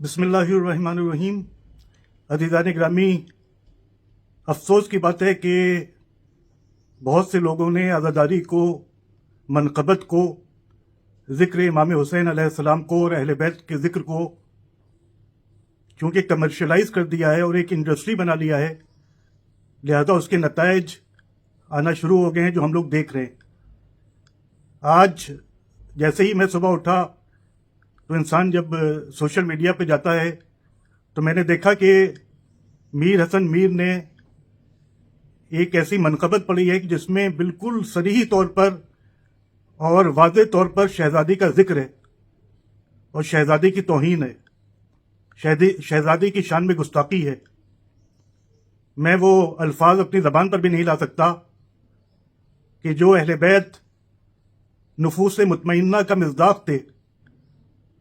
बिस्मिल्लाहिर्रहमानिर्रहीम। अज़ीज़ान ग्रामी, अफसोस की बात है कि बहुत से लोगों ने आज़ादारी को, मनक़बत को, ज़िक्र इमाम हुसैन अलैहिस्सलाम को और अहले बैत के ज़िक्र को चूँकि कमर्शलाइज़ कर दिया है और एक इंडस्ट्री बना लिया है, लिहाजा उसके नताइज आना शुरू हो गए हैं जो हम लोग देख रहे हैं। आज जैसे ही मैं सुबह उठा तो इंसान जब सोशल मीडिया पे जाता है तो मैंने देखा कि मीर हसन मीर ने एक ऐसी मनक़बत पढ़ी है कि जिसमें बिल्कुल सरीही तौर पर और वाज़ेह तौर पर शहज़ादी का जिक्र है और शहज़ादी की तौहीन है, शहज़ादी की शान में गुस्ताखी है। मैं वो अल्फाज अपनी ज़बान पर भी नहीं ला सकता कि जो अहले बैत नुफूस मुतमइन्ना का मिज़दाक़ थे,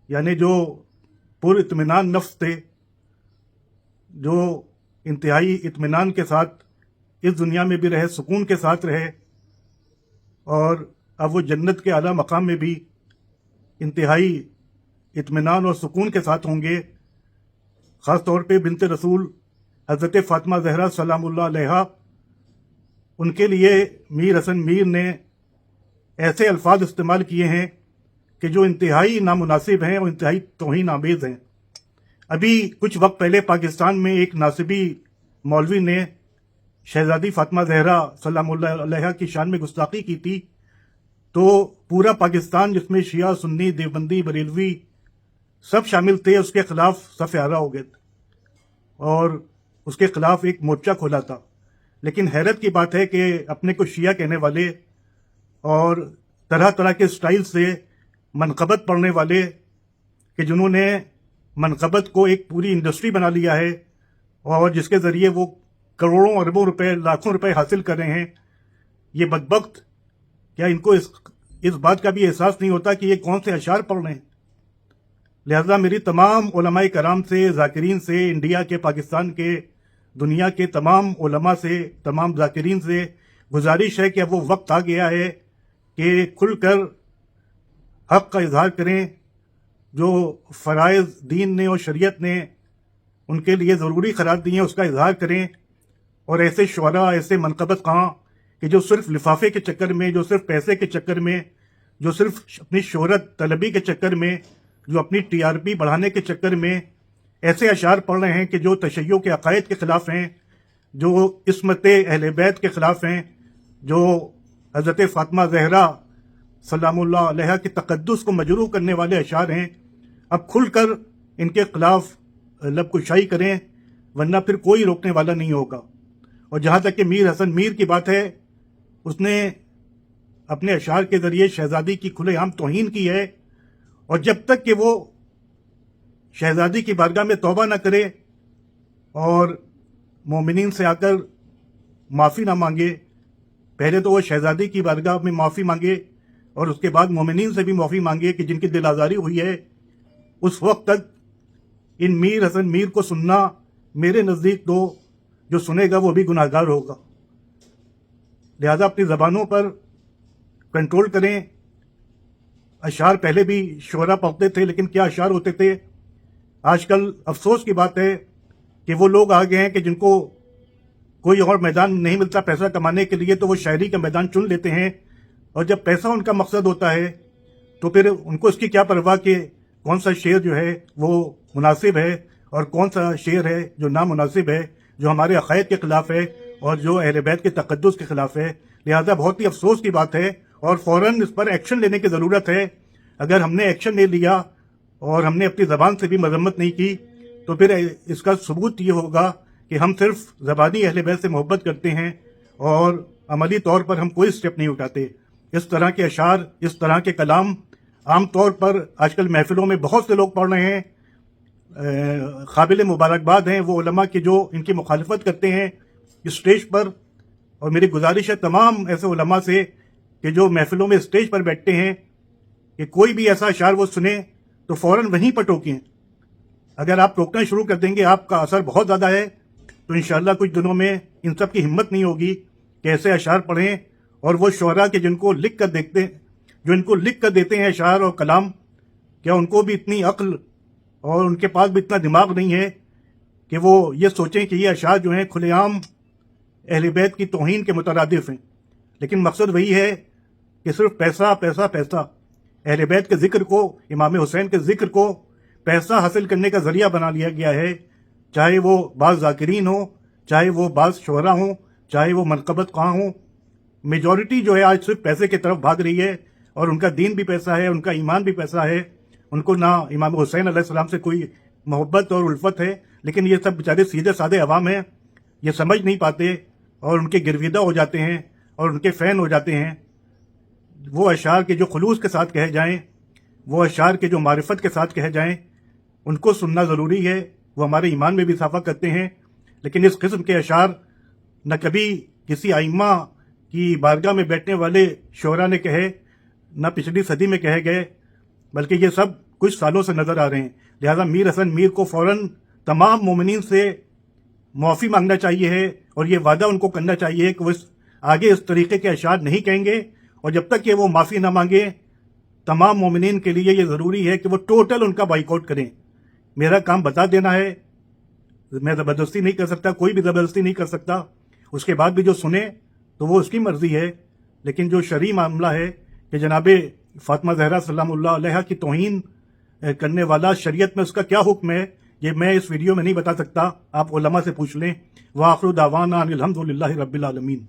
यानी जो पुर इत्मीनान नफ्स थे, जो इंतहाई इत्मीनान के साथ इस दुनिया में भी रहे, सुकून के साथ रहे और अब वो जन्नत के आला मकाम में भी इंतहाई इत्मीनान और सुकून के साथ होंगे। ख़ास तौर पे बिनते रसूल हज़रत फ़ातिमा ज़हरा सलामुल्लाह अलैहा, उनके लिए मीर हसन मीर ने ऐसे अल्फाज इस्तेमाल किए हैं कि जो इंतहाई नामुनासिब हैं और इंतहाई तौहीन आमेज़ हैं। अभी कुछ वक्त पहले पाकिस्तान में एक नासिबी मौलवी ने शहज़ादी फ़ातिमा ज़हरा सलामुल्लाह अलैहा की शान में गुस्ताखी की थी, तो पूरा पाकिस्तान जिसमें शिया, सुन्नी, देवबंदी, बरेलवी सब शामिल थे, उसके ख़िलाफ़ सफ़ आरा हो गए और उसके ख़िलाफ़ एक मोर्चा खोला था। लेकिन हैरत की बात है कि अपने को शिया कहने वाले और तरह तरह के स्टाइल से मनक़बत पढ़ने वाले कि जिन्होंने मनक़बत को एक पूरी इंडस्ट्री बना लिया है और जिसके ज़रिए वो करोड़ों अरबों रुपए, लाखों रुपए हासिल कर रहे हैं, ये बदबख्त क्या इनको इस बात का भी एहसास नहीं होता कि ये कौन से अशार पढ़ रहे हैं। लिहाजा मेरी तमाम उलमाए कराम से, ज़ाकिरीन से, इंडिया के, पाकिस्तान के, दुनिया के तमाम उलमा से, तमाम ज़ाकिरीन से गुजारिश है कि अब वो वक्त आ गया है कि खुलकर हक़ का इजहार करें। जो फ़राइज़ दीन ने और शरीयत ने उनके लिए ज़रूरी करार दिए हैं, उसका इजहार करें। और ऐसे शुअरा, ऐसे मनक़बत कहाँ कि जो सिर्फ़ लिफाफे के चक्कर में, जो सिर्फ़ पैसे के चक्कर में, जो सिर्फ़ अपनी शोहरत तलबी के चक्कर में, जो अपनी टीआरपी बढ़ाने के चक्कर में ऐसे अशार पढ़ रहे हैं कि जो तशय्युअ के अक़ायद के ख़िलाफ़ हैं, जो इस्मत अहले बैत के ख़िलाफ़ हैं, जो हज़रत फ़ातिमा ज़हरा सलामुल्लाह अलैहा की तक़द्दुस को मजरूह करने वाले अशार हैं। अब खुलकर इनके ख़िलाफ़ लबकुशाई करें, वरना फिर कोई रोकने वाला नहीं होगा। और जहाँ तक कि मीर हसन मीर की बात है, उसने अपने अशार के ज़रिए शहज़ादी की खुलेआम तौहीन की है और जब तक कि वो शहज़ादी की बारगाह में तौबा न करे और मोमिनीन से आकर माफ़ी ना मांगे, पहले तो वो शहज़ादी की बारगाह में माफ़ी मांगे और उसके बाद मोमिनीन से भी माफ़ी मांगे कि जिनकी दिल आज़ारी हुई है, उस वक्त तक इन मीर हसन मीर को सुनना मेरे नज़दीक तो जो सुनेगा वो भी गुनाहगार होगा। लिहाजा अपनी ज़बानों पर कंट्रोल करें। अशार पहले भी शुअरा पढ़ते थे, लेकिन क्या अशार होते थे। आजकल अफसोस की बात है कि वो लोग आ गए हैं कि जिनको कोई और मैदान नहीं मिलता पैसा कमाने के लिए, तो वो शायरी का मैदान चुन लेते हैं और जब पैसा उनका मकसद होता है तो फिर उनको इसकी क्या परवाह कि कौन सा शेर जो है वो मुनासिब है और कौन सा शेर है जो नामुनासिब है, जो हमारे अक़ायद के ख़िलाफ़ है और जो अहले बैत के तक़द्दुस के ख़िलाफ़ है। लिहाजा बहुत ही अफसोस की बात है और फ़ौरन इस पर एक्शन लेने की ज़रूरत है। अगर हमने एक्शन ले लिया और हमने अपनी ज़बान से भी मज़म्मत नहीं की तो फिर इसका सबूत ये होगा कि हम सिर्फ ज़बानी अहले बैत से मोहब्बत करते हैं और अमली तौर पर हम कोई स्टेप नहीं उठाते। इस तरह के अशार, इस तरह के कलाम आम तौर पर आजकल महफिलों में बहुत से लोग पढ़ रहे हैं। काबिल मुबारकबाद हैं वो उलमा की जो इनकी मुखालफत करते हैं स्टेज पर, और मेरी गुजारिश है तमाम ऐसे उलमा से कि जो महफिलों में स्टेज पर बैठते हैं कि कोई भी ऐसा अशार वो सुने तो फ़ौरन वहीं पर टोकें। अगर आप टोकना शुरू कर देंगे, आपका असर बहुत ज़्यादा है, तो इंशाअल्लाह कुछ दिनों में इन सब की हिम्मत नहीं होगी कि ऐसे अशार पढ़ें। और वो शुअरा के जिनको लिख कर देते हैं अशार और कलाम, क्या उनको भी इतनी अक्ल اور ان کے پاس بھی اتنا دماغ نہیں ہے کہ وہ یہ سوچیں کہ یہ اشعار جو ہیں کھلے عام اہل بیت کی توہین کے مترادف ہیں، لیکن مقصد وہی ہے کہ صرف پیسہ پیسہ پیسہ، اہل بیت کے ذکر کو، امام حسین کے ذکر کو پیسہ حاصل کرنے کا ذریعہ بنا لیا گیا ہے، چاہے وہ بعض ذاکرین ہوں، چاہے وہ بعض شعراء ہوں، چاہے وہ منقبت خواہ ہوں۔ میجورٹی جو ہے آج صرف پیسے کی طرف بھاگ رہی ہے، اور ان کا دین بھی پیسہ ہے، ان کا ایمان بھی پیسہ ہے، ان کو نہ امام حسین علیہ السلام سے کوئی محبت اور الفت ہے، لیکن یہ سب بیچارے سیدھے سادے عوام ہیں، یہ سمجھ نہیں پاتے اور ان کے گرویدہ ہو جاتے ہیں اور ان کے فین ہو جاتے ہیں۔ وہ اشعار کے جو خلوص کے ساتھ کہے جائیں، وہ اشعار کے جو معرفت کے ساتھ کہے جائیں، ان کو سننا ضروری ہے، وہ ہمارے ایمان میں بھی اضافہ کرتے ہیں، لیکن اس قسم کے اشعار نہ کبھی کسی ائمہ کی بارگاہ میں بیٹھنے والے شعراء نے کہے، نہ پچھلی صدی میں کہے گئے، بلکہ یہ سب کچھ سالوں سے نظر آ رہے ہیں۔ لہذا میر حسن میر کو فوراً تمام مومنین سے معافی مانگنا چاہیے ہے، اور یہ وعدہ ان کو کرنا چاہیے کہ وہ آگے اس طریقے کے اشعار نہیں کہیں گے، اور جب تک کہ وہ معافی نہ مانگے تمام مومنین کے لیے یہ ضروری ہے کہ وہ ٹوٹل ان کا بائیکاٹ کریں۔ میرا کام بتا دینا ہے، میں زبردستی نہیں کر سکتا، کوئی بھی زبردستی نہیں کر سکتا، اس کے بعد بھی جو سنے تو وہ اس کی مرضی ہے، لیکن جو شرعی معاملہ ہے کہ جناب فاطمہ زہرا سلام اللہ علیہا کی توہین کرنے والا شریعت میں اس کا کیا حکم ہے، یہ میں اس ویڈیو میں نہیں بتا سکتا، آپ علماء سے پوچھ لیں۔ وآخر دعوانا ان الحمد للہ رب العالمین۔